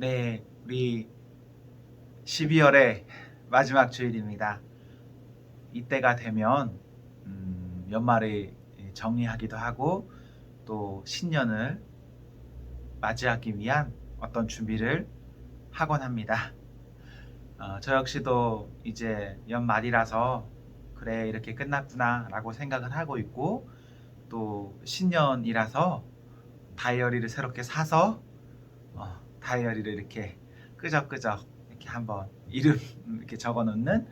네, 우리 12월의 마지막 주일입니다. 이때가 되면 연말을 정리하기도 하고 또 신년을 맞이하기 위한 어떤 준비를 하곤 합니다. 저 역시도 이제 연말이라서 그래 이렇게 끝났구나 라고 생각을 하고 있고 또 신년이라서 다이어리를 새롭게 사서 다이어리를 이렇게 끄적끄적 이렇게 한번 이름 이렇게 적어 놓는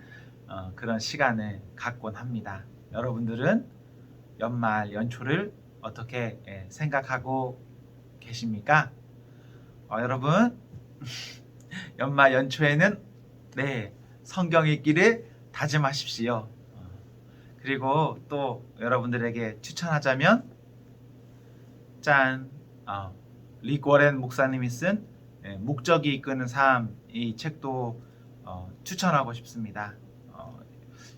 그런 시간을 갖곤 합니다. 여러분들은 연말 연초를 어떻게 생각하고 계십니까? 여러분 연말 연초에는 성경 읽기를 다짐하십시오. 그리고 또 여러분들에게 추천하자면 짠 릭 워렌 목사님이 쓴 목적이 이끄는 삶, 이 책도 추천하고 싶습니다.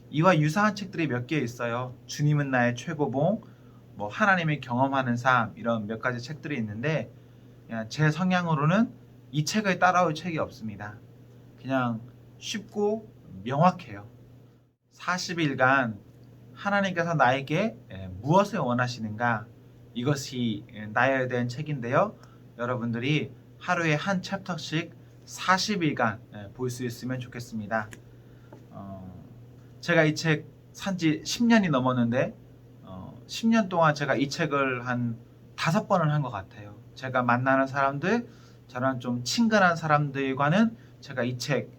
이와 유사한 책들이 몇 개 있어요. 주님은 나의 최고봉, 뭐 하나님을 경험하는 삶, 이런 몇 가지 책들이 있는데 제 성향으로는 이 책을 따라올 책이 없습니다. 그냥 쉽고 명확해요. 40일간 하나님께서 나에게 무엇을 원하시는가, 이것이 나열된 책인데요. 여러분들이 하루에 한 챕터씩 40일간 볼 수 있으면 좋겠습니다. 제가 이 책 산지 10년이 넘었는데 10년 동안 제가 이 책을 한 5번을 한 것 같아요. 제가 만나는 사람들, 저랑 좀 친근한 사람들과는 제가 이 책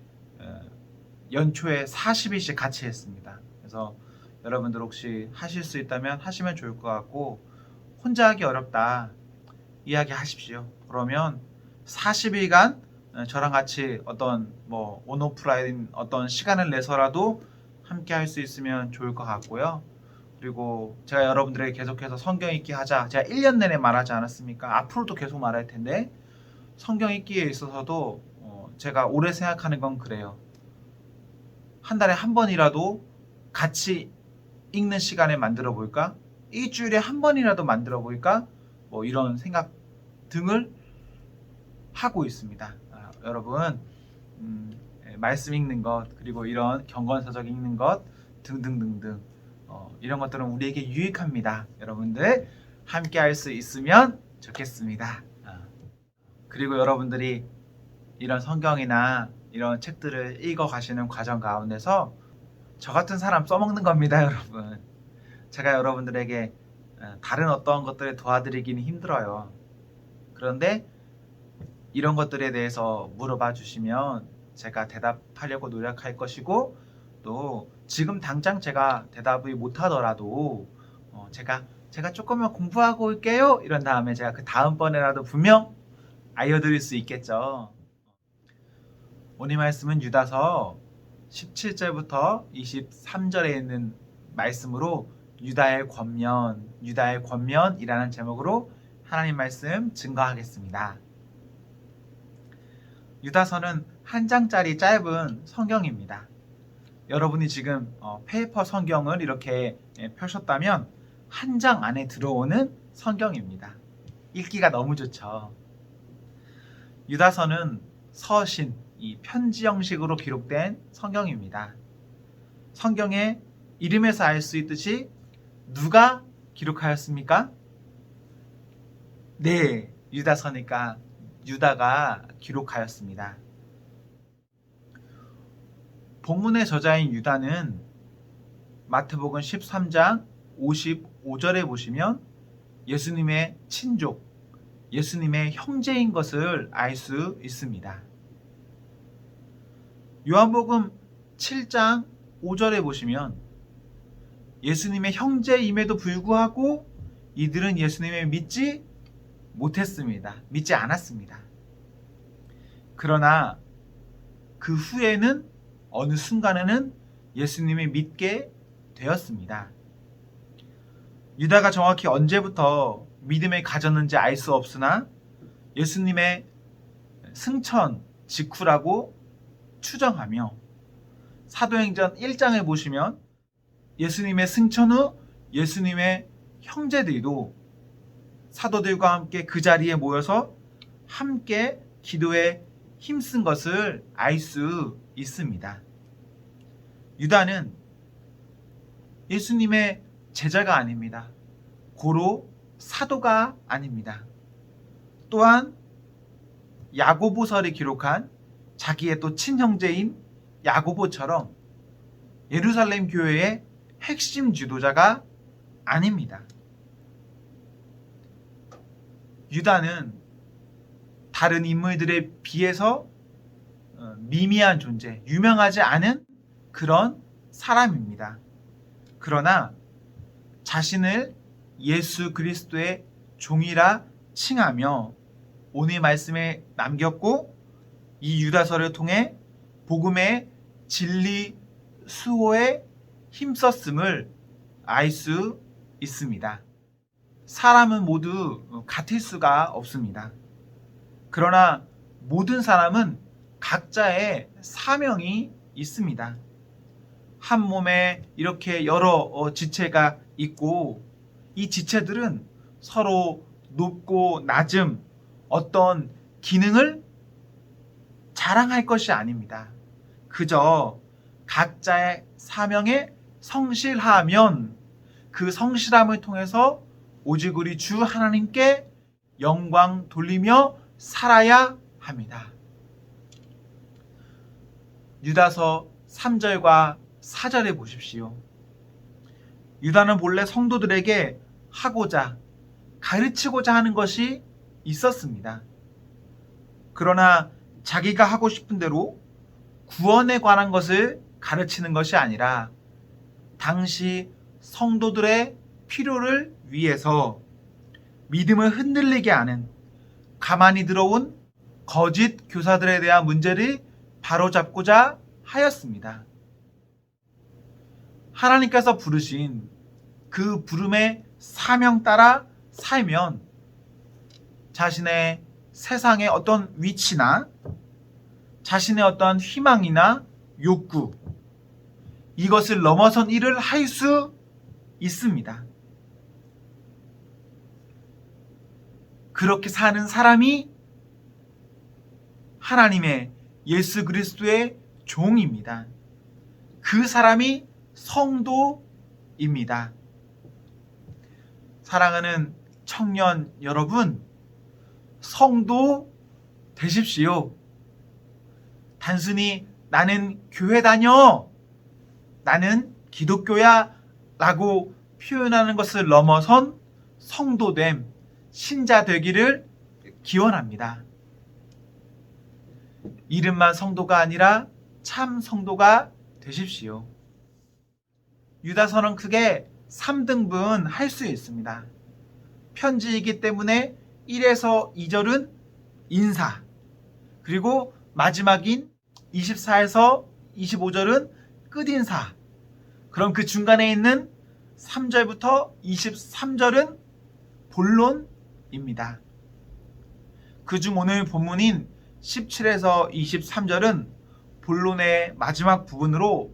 연초에 40일씩 같이 했습니다. 그래서 여러분들 혹시 하실 수 있다면 하시면 좋을 것 같고, 혼자 하기 어렵다 이야기 하십시오. 그러면 40일간 저랑 같이 어떤 뭐 온오프라인 어떤 시간을 내서라도 함께 할 수 있으면 좋을 것 같고요. 그리고 제가 여러분들에게 계속해서 성경 읽기 하자, 제가 1년 내내 말하지 않았습니까? 앞으로도 계속 말할 텐데, 성경 읽기에 있어서도 제가 오래 생각하는 건 그래요. 한 달에 한 번이라도 같이 읽는 시간을 만들어 볼까? 일주일에 한 번이라도 만들어 볼까? 뭐 이런 생각 등을 하고 있습니다. 여러분 말씀 읽는 것, 그리고 이런 경건서적 읽는 것 등등등등 이런 것들은 우리에게 유익합니다. 여러분들 함께 할 수 있으면 좋겠습니다. 그리고 여러분들이 이런 성경이나 이런 책들을 읽어 가시는 과정 가운데서 저 같은 사람 써먹는 겁니다. 여러분, 제가 여러분들에게 다른 어떤 것들을 도와드리기는 힘들어요. 그런데 이런 것들에 대해서 물어봐 주시면 제가 대답하려고 노력할 것이고, 또 지금 당장 제가 대답을 못하더라도 제가 조금만 공부하고 올게요 이런 다음에 제가 그 다음번에라도 분명 알려드릴 수 있겠죠. 오늘 말씀은 유다서 17절부터 23절에 있는 말씀으로 유다의 권면이라는 제목으로 하나님 말씀 증거하겠습니다. 유다서는 한 장짜리 짧은 성경입니다. 여러분이 지금 페이퍼 성경을 이렇게 펴셨다면 한 장 안에 들어오는 성경입니다. 읽기가 너무 좋죠. 유다서는 서신, 이 편지 형식으로 기록된 성경입니다. 성경의 이름에서 알 수 있듯이 누가 기록하였습니까? 네, 유다서니까 유다가 기록하였습니다. 본문의 저자인 유다는 마태복음 13장 55절에 보시면 예수님의 친족, 예수님의 형제인 것을 알 수 있습니다. 요한복음 7장 5절에 보시면 예수님의 형제임에도 불구하고 이들은 예수님을 믿지 못했습니다. 믿지 않았습니다. 그러나 그 후에는 어느 순간에는 예수님을 믿게 되었습니다. 유다가 정확히 언제부터 믿음을 가졌는지 알 수 없으나 예수님의 승천 직후라고 추정하며, 사도행전 1장을 보시면 예수님의 승천 후 예수님의 형제들도 사도들과 함께 그 자리에 모여서 함께 기도에 힘쓴 것을 알 수 있습니다. 유다는 예수님의 제자가 아닙니다. 고로 사도가 아닙니다. 또한 야고보서를 기록한 자기의 또 친형제인 야고보처럼 예루살렘 교회의 핵심 지도자가 아닙니다. 유다는 다른 인물들에 비해서 미미한 존재, 유명하지 않은 그런 사람입니다. 그러나 자신을 예수 그리스도의 종이라 칭하며 오늘 말씀에 남겼고, 이 유다서를 통해 복음의 진리 수호에 힘썼음을 알 수 있습니다. 사람은 모두 같을 수가 없습니다. 그러나 모든 사람은 각자의 사명이 있습니다. 한 몸에 이렇게 여러 지체가 있고, 이 지체들은 서로 높고 낮음, 어떤 기능을 자랑할 것이 아닙니다. 그저 각자의 사명에 성실하면 그 성실함을 통해서 오직 우리 주 하나님께 영광 돌리며 살아야 합니다. 유다서 3절과 4절에 보십시오. 유다는 본래 성도들에게 하고자 가르치고자 하는 것이 있었습니다. 그러나 자기가 하고 싶은 대로 구원에 관한 것을 가르치는 것이 아니라 당시 성도들의 필요를 위해서 믿음을 흔들리게 하는 가만히 들어온 거짓 교사들에 대한 문제를 바로잡고자 하였습니다. 하나님께서 부르신 그 부름의 사명 따라 살면 자신의 세상의 어떤 위치나 자신의 어떤 희망이나 욕구, 이것을 넘어선 일을 할 수 있습니다. 그렇게 사는 사람이 하나님의 예수 그리스도의 종입니다. 그 사람이 성도입니다. 사랑하는 청년 여러분, 성도 되십시오. 단순히 나는 교회 다녀, 나는 기독교야 라고 표현하는 것을 넘어선 성도됨, 신자 되기를 기원합니다. 이름만 성도가 아니라 참 성도가 되십시오. 유다서는 크게 3등분 할 수 있습니다. 편지이기 때문에 1에서 2절은 인사, 그리고 마지막인 24에서 25절은 끝인사, 그럼 그 중간에 있는 3절부터 23절은 본론입니다. 그중 오늘 본문인 17에서 23절은 본론의 마지막 부분으로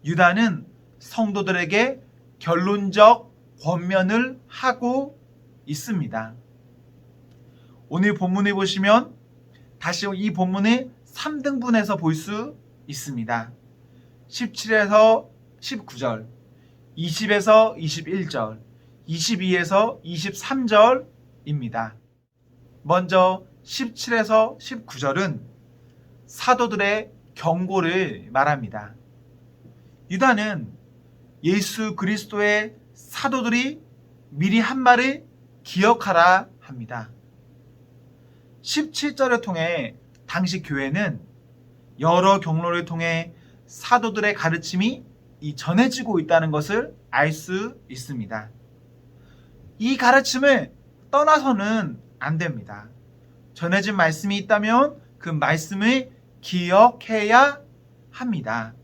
유다는 성도들에게 결론적 권면을 하고 있습니다. 오늘 본문에 보시면 다시 이 본문을 3등분해서 볼 수 있습니다. 17에서 19절, 20에서 21절, 22에서 23절입니다. 먼저 17에서 19절은 사도들의 경고를 말합니다. 유다는 예수 그리스도의 사도들이 미리 한 말을 기억하라 합니다. 17절을 통해 당시 교회는 여러 경로를 통해 사도들의 가르침이 전해지고 있다는 것을 알 수 있습니다. 이 가르침을 떠나서는 안 됩니다. 전해진 말씀이 있다면 그 말씀을 기억해야 합니다.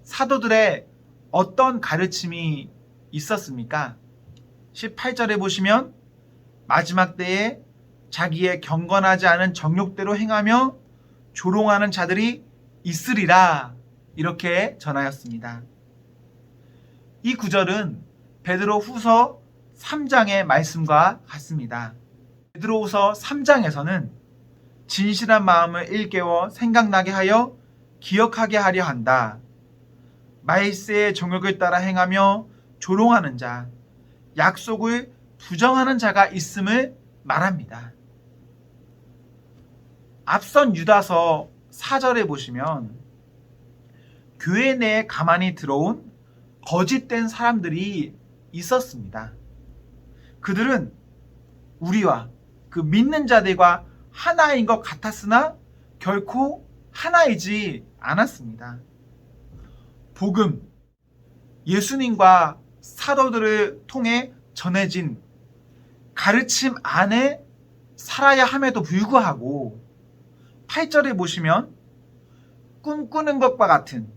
사도들의 어떤 가르침이 있었습니까? 18절에 보시면 마지막 때에 자기의 경건하지 않은 정욕대로 행하며 조롱하는 자들이 있으리라, 이렇게 전하였습니다. 이 구절은 베드로 후서 3장의 말씀과 같습니다. 베드로 후서 3장에서는 진실한 마음을 일깨워 생각나게 하여 기억하게 하려 한다. 말세의 정욕을 따라 행하며 조롱하는 자, 약속을 부정하는 자가 있음을 말합니다. 앞선 유다서 4절에 보시면 교회 내에 가만히 들어온 거짓된 사람들이 있었습니다. 그들은 우리와 그 믿는 자들과 하나인 것 같았으나 결코 하나이지 않았습니다. 복음, 예수님과 사도들을 통해 전해진 가르침 안에 살아야 함에도 불구하고 8절에 보시면 꿈꾸는 것과 같은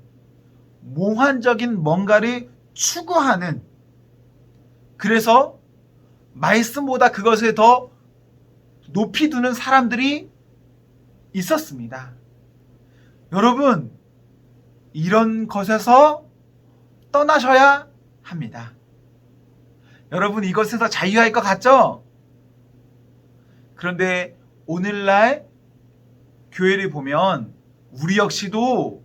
몽환적인 뭔가를 추구하는, 그래서 말씀보다 그것을 더 높이 두는 사람들이 있었습니다. 여러분, 이런 것에서 떠나셔야 합니다. 여러분, 이것에서 자유할 것 같죠? 그런데 오늘날 교회를 보면 우리 역시도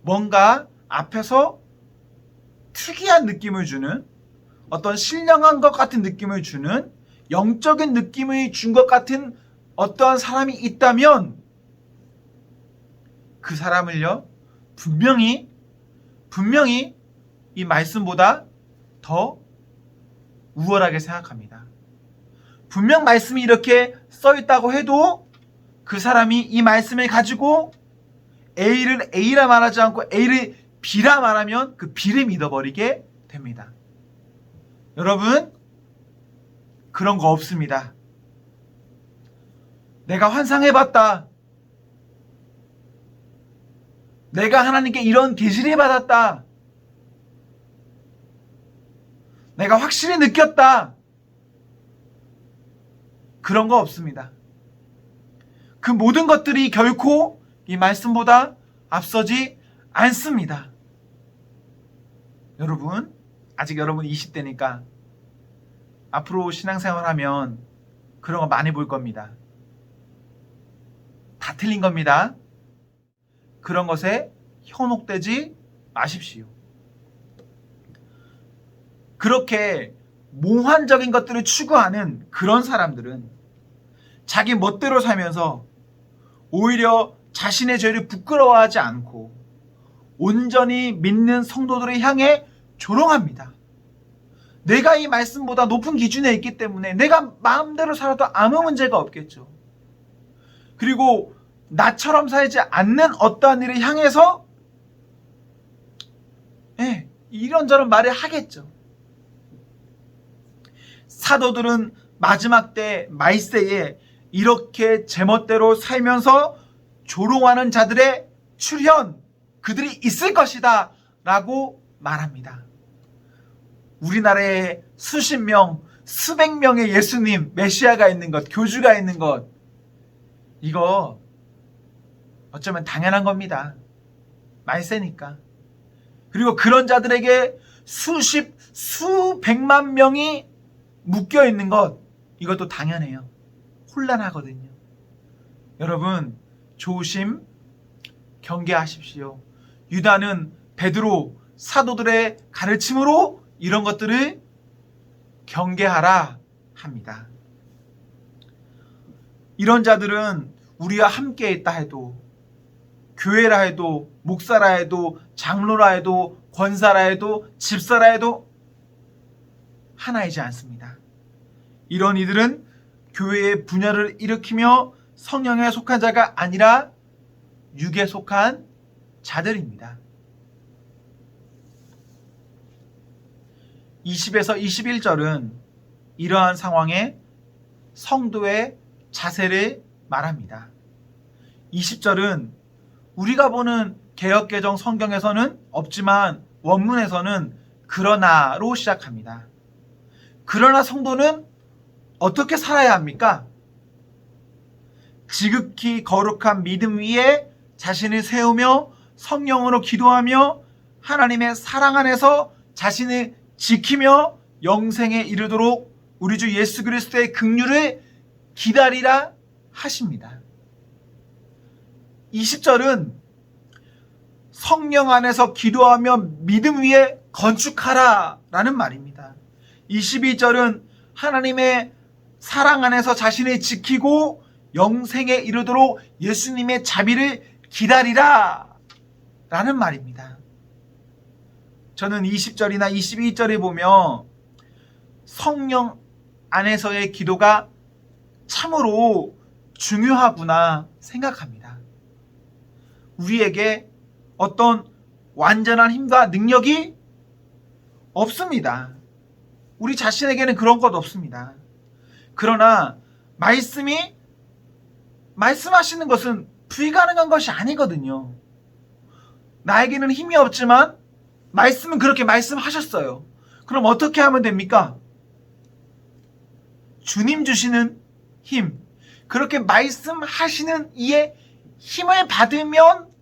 뭔가 앞에서 특이한 느낌을 주는, 어떤 신령한 것 같은 느낌을 주는, 영적인 느낌을 준 것 같은 어떠한 사람이 있다면 그 사람을요, 분명히 이 말씀보다 더 우월하게 생각합니다. 분명 말씀이 이렇게 써 있다고 해도 그 사람이 이 말씀을 가지고 A를 A라 말하지 않고 A를 B라 말하면 그 B를 믿어버리게 됩니다. 여러분, 그런 거 없습니다. 내가 환상해봤다. 내가 하나님께 이런 계시를 받았다. 내가 확실히 느꼈다. 그런 거 없습니다. 그 모든 것들이 결코 이 말씀보다 앞서지 않습니다. 여러분, 아직 여러분 20대니까 앞으로 신앙생활 하면 그런 거 많이 볼 겁니다. 다 틀린 겁니다. 그런 것에 현혹되지 마십시오. 그렇게 몽환적인 것들을 추구하는 그런 사람들은 자기 멋대로 살면서 오히려 자신의 죄를 부끄러워하지 않고 온전히 믿는 성도들을 향해 조롱합니다. 내가 이 말씀보다 높은 기준에 있기 때문에 내가 마음대로 살아도 아무 문제가 없겠죠. 그리고 나처럼 살지 않는 어떠한 일을 향해서 이런저런 말을 하겠죠. 사도들은 마지막 때 말세에 이렇게 제멋대로 살면서 조롱하는 자들의 출현, 그들이 있을 것이다 라고 말합니다. 우리나라에 수십 명, 수백 명의 예수님, 메시아가 있는 것, 교주가 있는 것, 이거 어쩌면 당연한 겁니다. 말세니까. 그리고 그런 자들에게 수십, 수백만 명이 묶여 있는 것, 이것도 당연해요. 혼란하거든요. 여러분, 조심, 경계하십시오. 유다는 베드로, 사도들의 가르침으로 이런 것들을 경계하라 합니다. 이런 자들은 우리와 함께 있다 해도, 교회라 해도, 목사라 해도, 장로라 해도, 권사라 해도, 집사라 해도 하나이지 않습니다. 이런 이들은 교회의 분열을 일으키며 성령에 속한 자가 아니라 육에 속한 자들입니다. 20에서 21절은 이러한 상황에 성도의 자세를 말합니다. 20절은 우리가 보는 개역개정 성경에서는 없지만 원문에서는 그러나로 시작합니다. 그러나 성도는 어떻게 살아야 합니까? 지극히 거룩한 믿음 위에 자신을 세우며 성령으로 기도하며 하나님의 사랑 안에서 자신을 지키며 영생에 이르도록 우리 주 예수 그리스도의 긍휼을 기다리라 하십니다. 20절은 성령 안에서 기도하며 믿음 위에 건축하라 라는 말입니다. 22절은 하나님의 사랑 안에서 자신을 지키고 영생에 이르도록 예수님의 자비를 기다리라 라는 말입니다. 저는 20절이나 22절에 보면 성령 안에서의 기도가 참으로 중요하구나 생각합니다. 우리에게 어떤 완전한 힘과 능력이 없습니다. 우리 자신에게는 그런 것 없습니다. 그러나 말씀하시는 것은 불가능한 것이 아니거든요. 나에게는 힘이 없지만 말씀은 그렇게 말씀하셨어요. 그럼 어떻게 하면 됩니까? 주님 주시는 힘, 그렇게 말씀하시는 이의 힘을 받으면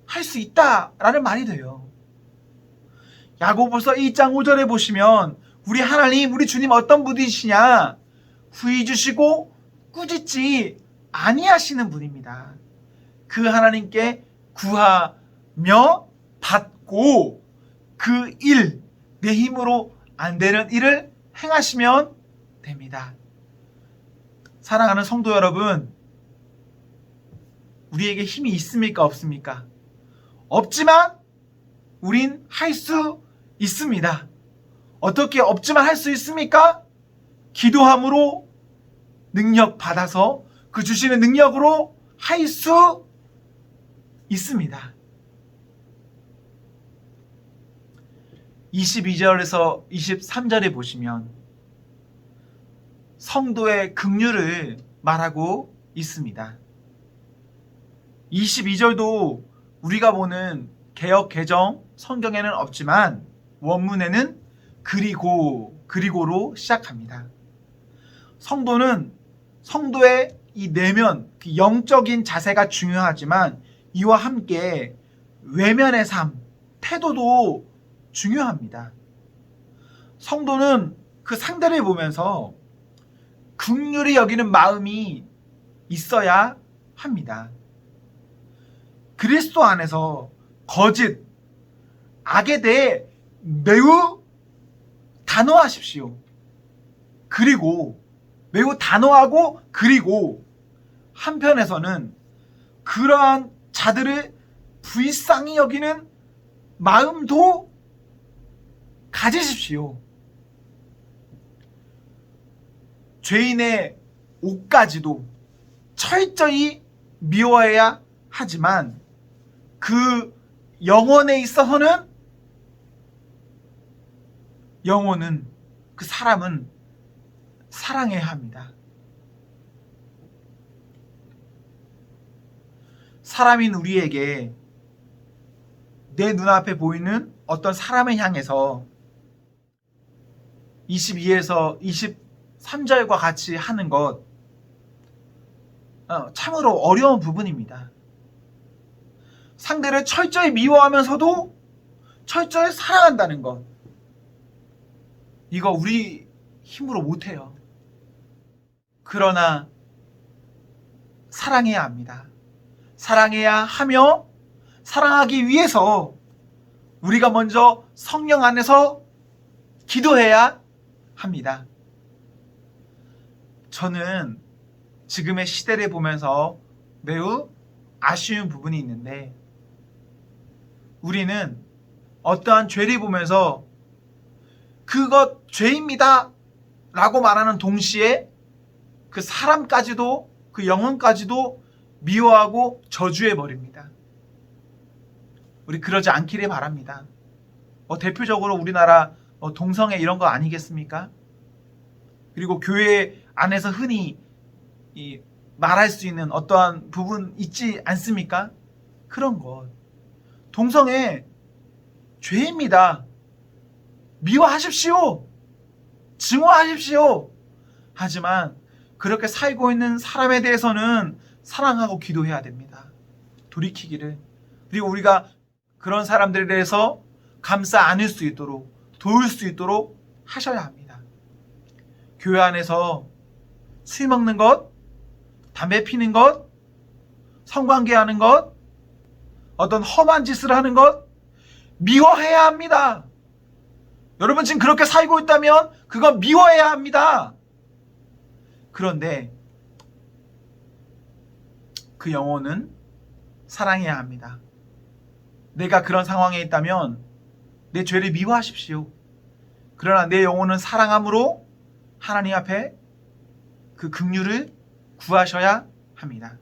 할 수 있다라는 말이 돼요. 야고보서 1장 5절에 보시면 우리 하나님, 우리 주님 어떤 분이시냐? 후히 주시고 꾸짖지 아니하시는 분입니다. 그 하나님께 구하며 받고 그 일, 내 힘으로 안 되는 일을 행하시면 됩니다. 사랑하는 성도 여러분, 우리에게 힘이 있습니까? 없습니까? 없지만 우린 할 수 있습니다. 어떻게 없지만 할 수 있습니까? 기도함으로 능력 받아서 그 주시는 능력으로 할 수 있습니다. 22절에서 23절에 보시면 성도의 긍휼을 말하고 있습니다. 22절도 우리가 보는 개역 개정 성경에는 없지만 원문에는 그리고로 시작합니다. 성도의 이 내면, 그 영적인 자세가 중요하지만 이와 함께 외면의 삶, 태도도 중요합니다. 성도는 그 상대를 보면서 긍휼히 여기는 마음이 있어야 합니다. 그리스도 안에서 거짓, 악에 대해 매우 단호하십시오. 그리고 매우 단호하고 그리고 한편에서는 그러한 자들을 불쌍히 여기는 마음도 가지십시오. 죄인의 옷까지도 철저히 미워해야 하지만 그 영혼에 있어서는 그 사람은 사랑해야 합니다. 사람인 우리에게 내 눈앞에 보이는 어떤 사람을 향해서 22에서 23절과 같이 하는 것 참으로 어려운 부분입니다. 상대를 철저히 미워하면서도 철저히 사랑한다는 것, 이거 우리 힘으로 못해요. 그러나 사랑해야 합니다. 사랑해야 하며 사랑하기 위해서 우리가 먼저 성령 안에서 기도해야 합니다. 저는 지금의 시대를 보면서 매우 아쉬운 부분이 있는데, 우리는 어떠한 죄를 보면서 그것 죄입니다 라고 말하는 동시에 그 사람까지도, 그 영혼까지도 미워하고 저주해 버립니다. 우리 그러지 않기를 바랍니다. 대표적으로 우리나라 동성애 이런 거 아니겠습니까? 그리고 교회 안에서 흔히 말할 수 있는 어떠한 부분 있지 않습니까? 그런 것, 동성애 죄입니다. 미워하십시오. 증오하십시오. 하지만 그렇게 살고 있는 사람에 대해서는 사랑하고 기도해야 됩니다. 돌이키기를. 그리고 우리가 그런 사람들에 대해서 감싸 안을 수 있도록, 도울 수 있도록 하셔야 합니다. 교회 안에서 술 먹는 것, 담배 피는 것, 성관계하는 것, 어떤 험한 짓을 하는 것 미워해야 합니다. 여러분 지금 그렇게 살고 있다면 그건 미워해야 합니다. 그런데 그 영혼은 사랑해야 합니다. 내가 그런 상황에 있다면 내 죄를 미워하십시오. 그러나 내 영혼은 사랑함으로 하나님 앞에 그 긍휼을 구하셔야 합니다.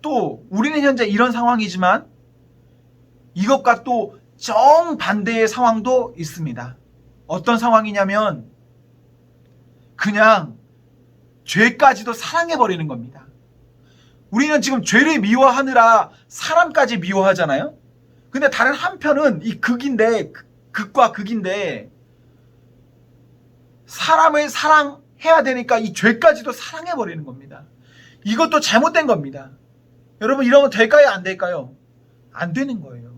또 우리는 현재 이런 상황이지만 이것과 또 정반대의 상황도 있습니다. 어떤 상황이냐면 그냥 죄까지도 사랑해버리는 겁니다. 우리는 지금 죄를 미워하느라 사람까지 미워하잖아요. 근데 다른 한편은 이 극과 극인데 사람을 사랑해야 되니까 이 죄까지도 사랑해버리는 겁니다. 이것도 잘못된 겁니다. 여러분 이러면 될까요? 안 될까요? 안 되는 거예요.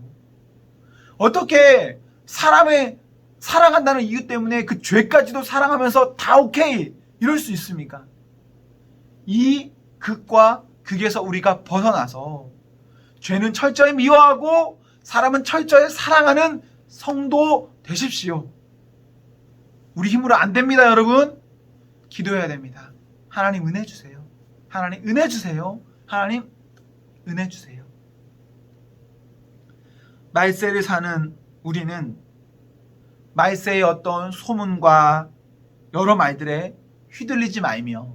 어떻게 사람을 사랑한다는 이유 때문에 그 죄까지도 사랑하면서 다 오케이 이럴 수 있습니까? 이 극과 극에서 우리가 벗어나서 죄는 철저히 미워하고 사람은 철저히 사랑하는 성도 되십시오. 우리 힘으로 안 됩니다, 여러분. 기도해야 됩니다. 하나님 은혜 주세요. 하나님 은혜 주세요. 하나님 은혜 주세요. 말세를 사는 우리는 말세의 어떤 소문과 여러 말들에 휘둘리지 말며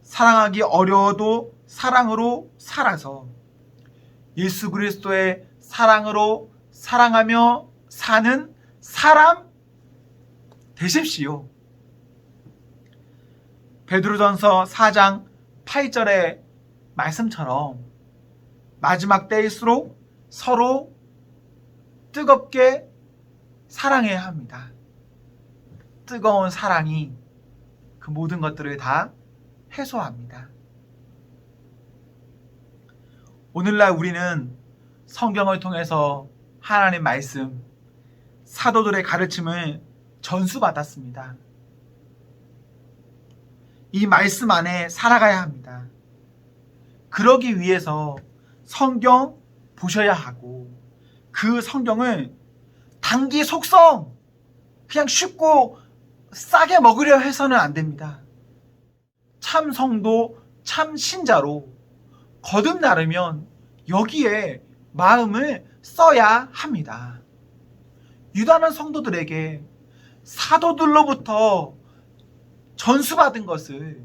사랑하기 어려워도 사랑으로 살아서 예수 그리스도의 사랑으로 사랑하며 사는 사람 되십시오. 베드로전서 4장 8절의 말씀처럼 마지막 때일수록 서로 뜨겁게 사랑해야 합니다. 뜨거운 사랑이 그 모든 것들을 다 해소합니다. 오늘날 우리는 성경을 통해서 하나님의 말씀, 사도들의 가르침을 전수받았습니다. 이 말씀 안에 살아가야 합니다. 그러기 위해서 성경 보셔야 하고 그 성경을 단기 속성 그냥 쉽고 싸게 먹으려 해서는 안 됩니다. 참 성도, 참 신자로 거듭나려면 여기에 마음을 써야 합니다. 유다는 성도들에게 사도들로부터 전수받은 것을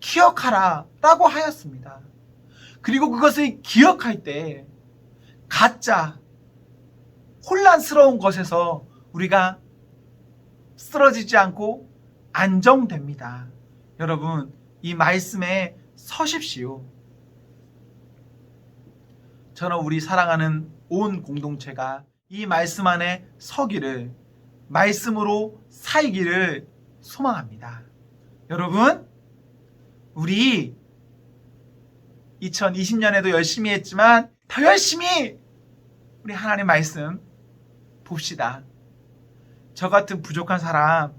기억하라 라고 하였습니다. 그리고 그것을 기억할 때 가짜 혼란스러운 것에서 우리가 쓰러지지 않고 안정됩니다. 여러분 이 말씀에 서십시오. 저는 우리 사랑하는 온 공동체가 이 말씀 안에 서기를, 말씀으로 살기를 소망합니다. 여러분 우리 2020년에도 열심히 했지만 더 열심히 우리 하나님 말씀 봅시다. 저 같은 부족한 사람,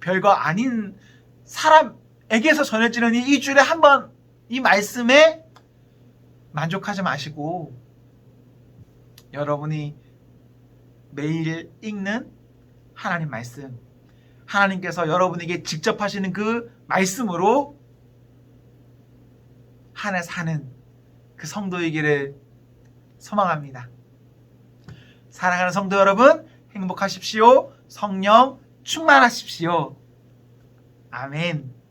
별거 아닌 사람에게서 전해지는 이 일주일에 한 번 이 말씀에 만족하지 마시고 여러분이 매일 읽는 하나님 말씀, 하나님께서 여러분에게 직접 하시는 그 말씀으로 한 해 사는 그 성도이기를 소망합니다. 사랑하는 성도 여러분, 행복하십시오. 성령 충만하십시오. 아멘.